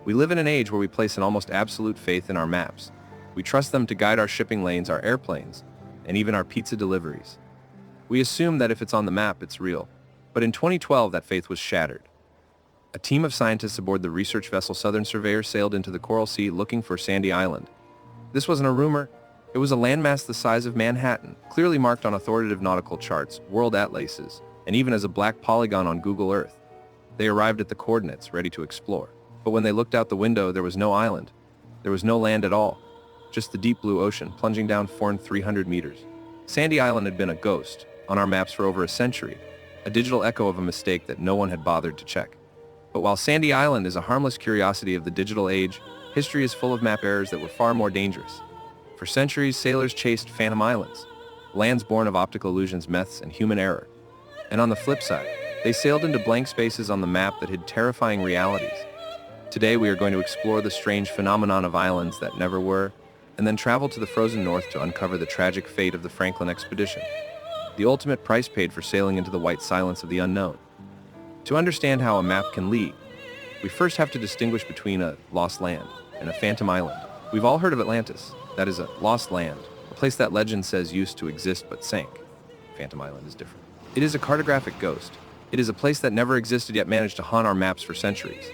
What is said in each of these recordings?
We live in an age where we place an almost absolute faith in our maps. We trust them to guide our shipping lanes, our airplanes, and even our pizza deliveries. We assume that if it's on the map, it's real. But in 2012, that faith was shattered. A team of scientists aboard the research vessel Southern Surveyor sailed into the Coral Sea looking for Sandy Island. This wasn't a rumor. It was a landmass the size of Manhattan, clearly marked on authoritative nautical charts, world atlases, and even as a black polygon on Google Earth. They arrived at the coordinates, ready to explore. But when they looked out the window, there was no island. There was no land at all. Just the deep blue ocean, plunging down 400 meters. Sandy Island had been a ghost on our maps for over a century, a digital echo of a mistake that no one had bothered to check. But while Sandy Island is a harmless curiosity of the digital age, history is full of map errors that were far more dangerous. For centuries, sailors chased phantom islands, lands born of optical illusions, myths, and human error. And on the flip side, they sailed into blank spaces on the map that hid terrifying realities. Today, we are going to explore the strange phenomenon of islands that never were, and then travel to the frozen north to uncover the tragic fate of the Franklin expedition, the ultimate price paid for sailing into the white silence of the unknown. To understand how a map can lead, we first have to distinguish between a lost land and a phantom island. We've all heard of Atlantis. That is a lost land, a place that legend says used to exist but sank. Phantom Island is different. It is a cartographic ghost. It is a place that never existed yet managed to haunt our maps for centuries.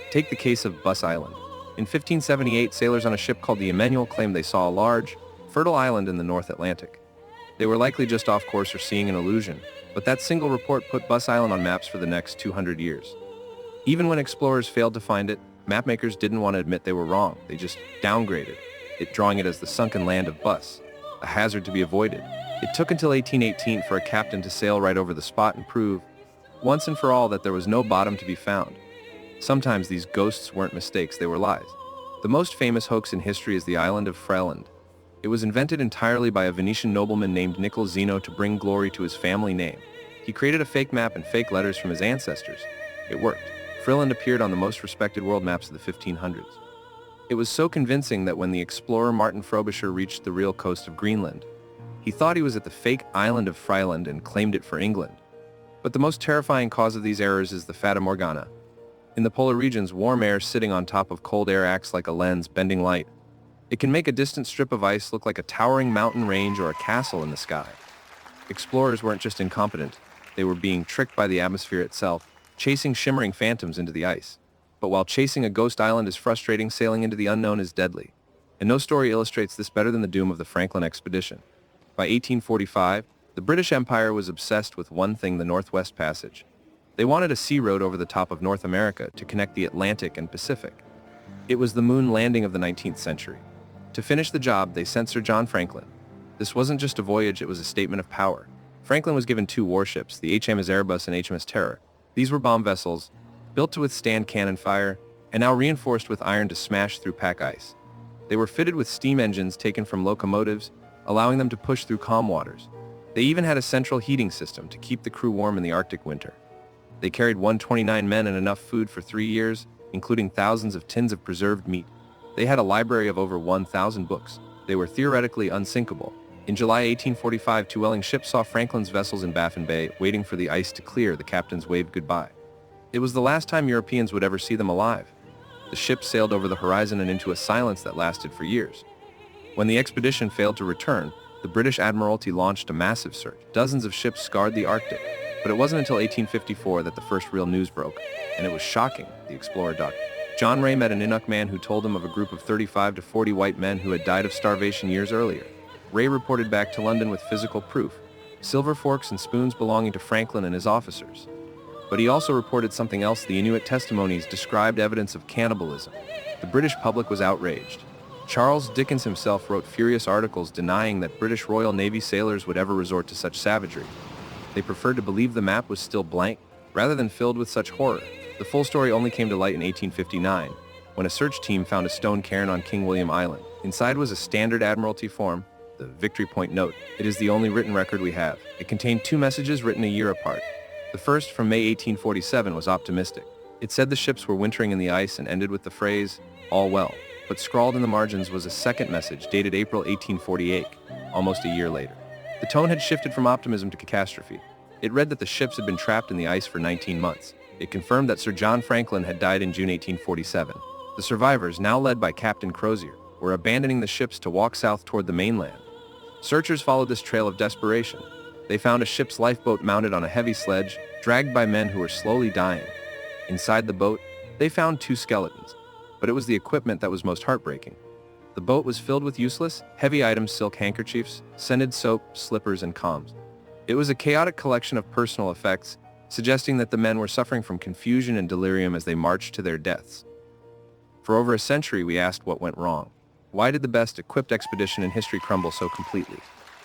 Take the case of Buss Island. In 1578, sailors on a ship called the Emmanuel claimed they saw a large, fertile island in the North Atlantic. They were likely just off course or seeing an illusion, but that single report put Buss Island on maps for the next 200 years. Even when explorers failed to find it, mapmakers didn't want to admit they were wrong. They just downgraded it, drawing it as the sunken land of Buss, a hazard to be avoided. It took until 1818 for a captain to sail right over the spot and prove, once and for all, that there was no bottom to be found. Sometimes these ghosts weren't mistakes, they were lies. The most famous hoax in history is the island of Freeland. It was invented entirely by a Venetian nobleman named Niccolò Zeno to bring glory to his family name. He created a fake map and fake letters from his ancestors. It worked. Freeland appeared on the most respected world maps of the 1500s. It was so convincing that when the explorer Martin Frobisher reached the real coast of Greenland, he thought he was at the fake island of Freeland and claimed it for England. But the most terrifying cause of these errors is the Fata Morgana. In the polar regions, warm air sitting on top of cold air acts like a lens, bending light. It can make a distant strip of ice look like a towering mountain range or a castle in the sky. Explorers weren't just incompetent, they were being tricked by the atmosphere itself, chasing shimmering phantoms into the ice. But while chasing a ghost island is frustrating, sailing into the unknown is deadly. And no story illustrates this better than the doom of the Franklin expedition. By 1845, the British Empire was obsessed with one thing: the Northwest Passage. They wanted a sea road over the top of North America to connect the Atlantic and Pacific. It was the moon landing of the 19th century. To finish the job, they sent Sir John Franklin. This wasn't just a voyage, it was a statement of power. Franklin was given 2 warships, the HMS Erebus and HMS Terror. These were bomb vessels, built to withstand cannon fire, and now reinforced with iron to smash through pack ice. They were fitted with steam engines taken from locomotives, allowing them to push through calm waters. They even had a central heating system to keep the crew warm in the Arctic winter. They carried 129 men and enough food for 3 years, including thousands of tins of preserved meat. They had a library of over 1,000 books. They were theoretically unsinkable. In July 1845, 2 whaling ships saw Franklin's vessels in Baffin Bay, waiting for the ice to clear. The captains waved goodbye. It was the last time Europeans would ever see them alive. The ships sailed over the horizon and into a silence that lasted for years. When the expedition failed to return, the British Admiralty launched a massive search. Dozens of ships scoured the Arctic, but it wasn't until 1854 that the first real news broke, and it was shocking, the explorer Dr. John Ray met an Inuk man who told him of a group of 35 to 40 white men who had died of starvation years earlier. Ray reported back to London with physical proof, silver forks and spoons belonging to Franklin and his officers. But he also reported something else. The Inuit testimonies described evidence of cannibalism. The British public was outraged. Charles Dickens himself wrote furious articles denying that British Royal Navy sailors would ever resort to such savagery. They preferred to believe the map was still blank, rather than filled with such horror. The full story only came to light in 1859, when a search team found a stone cairn on King William Island. Inside was a standard Admiralty form, the Victory Point Note. It is the only written record we have. It contained 2 messages written a year apart. The first, from May 1847, was optimistic. It said the ships were wintering in the ice and ended with the phrase, "all well." But scrawled in the margins was a second message dated April 1848, almost a year later. The tone had shifted from optimism to catastrophe. It read that the ships had been trapped in the ice for 19 months. It confirmed that Sir John Franklin had died in June 1847. The survivors, now led by Captain Crozier, were abandoning the ships to walk south toward the mainland. Searchers followed this trail of desperation. They found a ship's lifeboat mounted on a heavy sledge, dragged by men who were slowly dying. Inside the boat, they found 2 skeletons, but it was the equipment that was most heartbreaking. The boat was filled with useless, heavy items: silk handkerchiefs, scented soap, slippers, and comms. It was a chaotic collection of personal effects, suggesting that the men were suffering from confusion and delirium as they marched to their deaths. For over a century, we asked what went wrong. Why did the best-equipped expedition in history crumble so completely?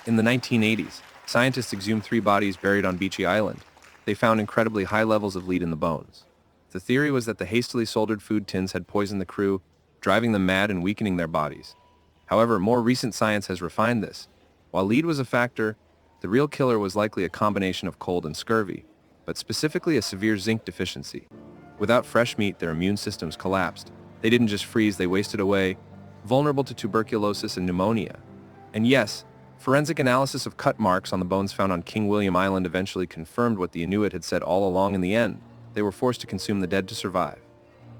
In the 1980s, scientists exhumed 3 bodies buried on Beachy Island. They found incredibly high levels of lead in the bones. The theory was that the hastily soldered food tins had poisoned the crew, driving them mad and weakening their bodies. However, more recent science has refined this. While lead was a factor, the real killer was likely a combination of cold and scurvy, but specifically a severe zinc deficiency. Without fresh meat, their immune systems collapsed. They didn't just freeze, they wasted away, vulnerable to tuberculosis and pneumonia. And yes, forensic analysis of cut marks on the bones found on King William Island eventually confirmed what the Inuit had said all along. In the end, they were forced to consume the dead to survive.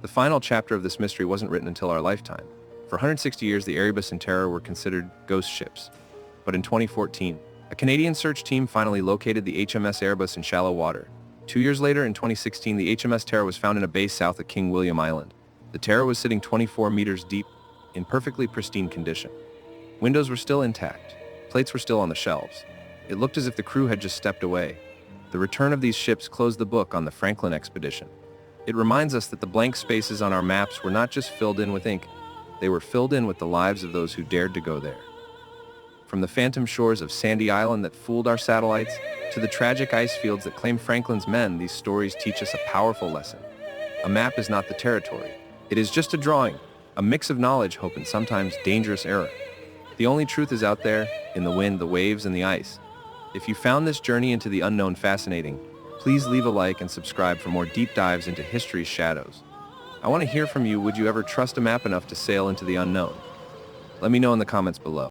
The final chapter of this mystery wasn't written until our lifetime. For 160 years, the Erebus and Terror were considered ghost ships. But in 2014, a Canadian search team finally located the HMS Erebus in shallow water. 2 years later, in 2016, the HMS Terror was found in a bay south of King William Island. The Terror was sitting 24 meters deep, in perfectly pristine condition. Windows were still intact. Plates were still on the shelves. It looked as if the crew had just stepped away. The return of these ships closed the book on the Franklin expedition. It reminds us that the blank spaces on our maps were not just filled in with ink, they were filled in with the lives of those who dared to go there. From the phantom shores of Sandy Island that fooled our satellites, to the tragic ice fields that claimed Franklin's men, these stories teach us a powerful lesson. A map is not the territory. It is just a drawing, a mix of knowledge, hope, and sometimes dangerous error. The only truth is out there, in the wind, the waves, and the ice. If you found this journey into the unknown fascinating, please leave a like and subscribe for more deep dives into history's shadows. I want to hear from you. Would you ever trust a map enough to sail into the unknown? Let me know in the comments below.